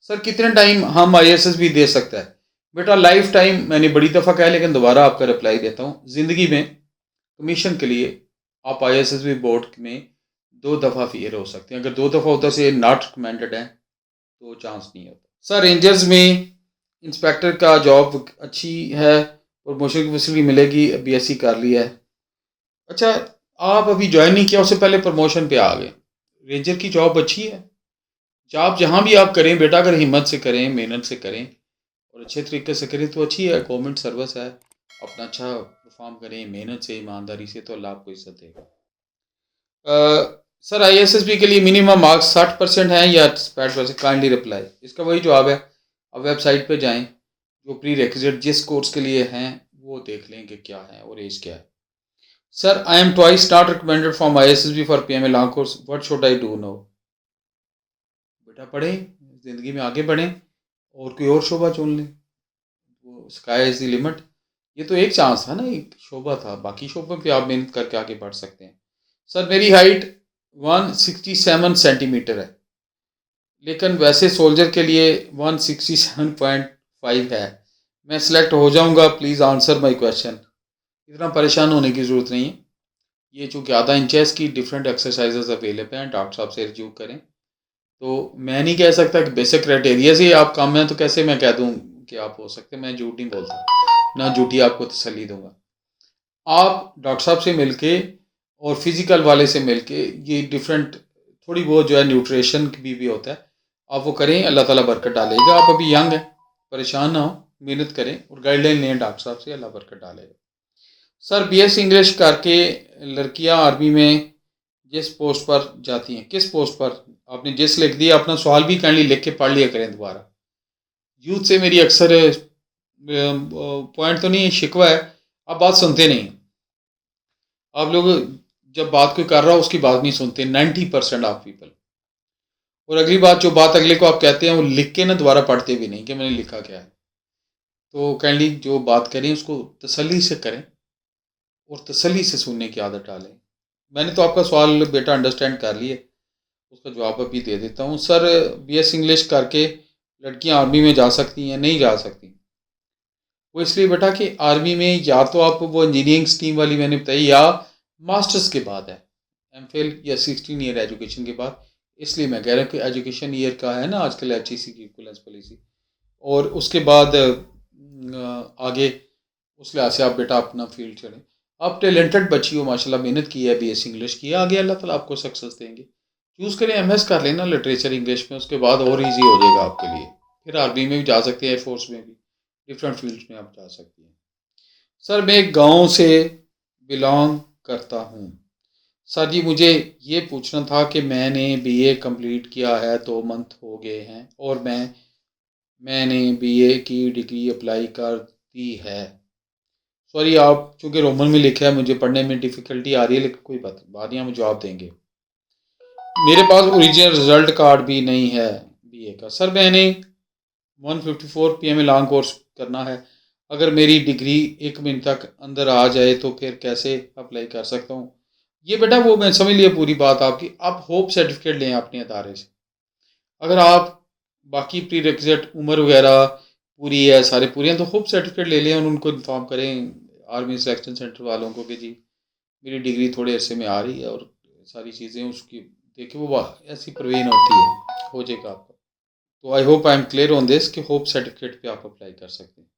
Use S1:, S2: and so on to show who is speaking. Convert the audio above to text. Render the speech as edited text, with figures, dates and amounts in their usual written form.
S1: Sir कितने time हम ISSB दे सकता है? बेटा लाइफ टाइम मैंने बड़ी दफ़ा कहा है, लेकिन दोबारा आपका रिप्लाई देता हूँ। ज़िंदगी में कमीशन के लिए आप ISSB बोर्ड में 2 दफ़ा फेल हो सकते हैं। अगर 2 दफ़ा उधर से नॉट रिकमेंडेड है तो चांस नहीं होता। सर रेंजर्स में इंस्पेक्टर का जॉब अच्छी है, प्रमोशन की फैसिलिटी मिलेगी, BSc कर लिया है। अच्छा, आप अभी ज्वाइन नहीं किया, उससे पहले प्रमोशन पे आ गए। रेंजर की जॉब अच्छी है। जॉब जहाँ भी आप करें बेटा, अगर हिम्मत से करें, मेहनत से करें और अच्छे तरीके से करें तो अच्छी है। गवर्नमेंट सर्विस है, अपना अच्छा परफॉर्म करें मेहनत से, ईमानदारी से, तो अल्लाह आपको इज्जत देगा। सर ISSB के लिए मिनिमम मार्क्स 60% हैं या 65%? Kindly reply. इसका वही जवाब है, अब वेबसाइट पे जाएं, जो प्री रिक्विजिट जिस कोर्स के लिए हैं वो देख लें कि क्या है और एज क्या है। Sir I am twice not recommended from ISSB for PMA long course, what should I do now? बेटा पढ़ें, ज़िंदगी में आगे बढ़ें और कोई और शोबा चुन लें। वो स्काई इज़ द लिमिट। ये तो एक चांस था ना, एक शोबा था, बाकी शोबों पे आप मेहनत करके आगे बढ़ सकते हैं। सर मेरी हाइट 167 सेंटीमीटर है, लेकिन वैसे सोल्जर के लिए 167.5 है। मैं सिलेक्ट हो जाऊंगा? Please answer my question. इतना परेशान होने की ज़रूरत नहीं है। ये जो ज़्यादा इंचेस की डिफरेंट एक्सरसाइजेज अवेलेबल हैं, डॉक्टर साहब से रिव्यू करें। तो मैं नहीं कह सकता कि बेसिक क्राइटेरिया से आप कम हैं, तो कैसे मैं कह दूं कि आप हो सकते हैं। मैं झूठ नहीं बोलता, ना झूठी आपको तसल्ली दूंगा। आप डॉक्टर साहब से मिलके और फिजिकल वाले से मिलके ये डिफरेंट थोड़ी बहुत जो है न्यूट्रिशन भी होता है, आप वो करें, अल्लाह ताला बरकत डालेगा। आप अभी यंग हैं, परेशान ना हो, मेहनत करें और गाइडलाइन लें डॉक्टर साहब से, अल्लाह बरकत डालेगा। सर BS इंग्लिश करके लड़कियां आर्मी में जिस पोस्ट पर जाती हैं, किस पोस्ट पर? आपने जिस लिख दिया, अपना सवाल भी काइंडली लिख के पढ़ लिया करें दोबारा। यूथ से मेरी अक्सर पॉइंट तो नहीं शिकवा है, आप बात सुनते नहीं। आप लोग जब बात कोई कर रहा हो उसकी बात नहीं सुनते 90% ऑफ पीपल। और अगली बात, जो बात अगले को आप कहते हैं वो लिख के ना दोबारा पढ़ते भी नहीं कि मैंने लिखा क्या है। तो काइंडली जो बात करें उसको तसल्ली से करें और तसल्ली से सुनने की आदत डालें। मैंने तो आपका सवाल बेटा अंडरस्टैंड कर लिया, उसका जवाब अभी दे देता हूँ। सर BS इंग्लिश करके लड़कियां आर्मी में जा सकती हैं? नहीं जा सकती। वो इसलिए बेटा कि आर्मी में या तो आप वो इंजीनियरिंग स्ट्रीम वाली मैंने बताई, या मास्टर्स के बाद है, MPhil या 16 ईयर एजुकेशन के बाद। इसलिए मैं कह रहा हूँ कि एजुकेशन ईयर का है ना आजकल HEC की इक्विवेलेंस पॉलिसी, और उसके बाद आगे उस लिहाज से आप बेटा अपना फील्ड चढ़ें। आप टैलेंटेड बच्ची हो माशाल्लाह, मेहनत की है, BS इंग्लिश की है, आगे अल्लाह ताला आपको सक्सेस देंगे। चूज़ करें, MS कर लेना लिटरेचर इंग्लिश में, उसके बाद और इजी हो जाएगा आपके लिए। फिर आर्मी में भी जा सकते हैं, एयरफोर्स में भी, डिफरेंट फील्ड्स में आप जा सकती हैं। सर मैं एक गांव से बिलोंग करता हूँ। सर जी मुझे ये पूछना था कि मैंने BA कंप्लीट किया है, 2 मंथ हो गए हैं, और मैंने BA की डिग्री अप्लाई कर दी है। सॉरी, आप चूँकि रोमन में लिखा है, मुझे पढ़ने में डिफ़िकल्टी आ रही है, लेकिन कोई बात नहीं, हम जवाब देंगे। मेरे पास ओरिजिनल रिजल्ट कार्ड भी नहीं है BA का। सर मैंने 154 PMA लॉन्ग कोर्स करना है, अगर मेरी डिग्री 1 महीने तक अंदर आ जाए तो फिर कैसे अप्लाई कर सकता हूँ? ये बेटा वो मैं समझ लिया पूरी बात आपकी। आप होप सर्टिफिकेट लें अपने अदारे से। अगर आप बाकी प्री रिक्विजिट उम्र वगैरह पूरी है, सारे पूरे हैं, तो होप सर्टिफिकेट ले लें और उनको इन्फॉर्म करें आर्मी सिलेक्शन सेंटर वालों को कि जी मेरी डिग्री थोड़े अरसे में आ रही है, और सारी चीज़ें उसकी देखिए वो ऐसी प्रवीण होती है, हो जाएगा आपका। तो I hope I am clear on this कि होप सर्टिफिकेट पे आप अप्लाई कर सकते हैं।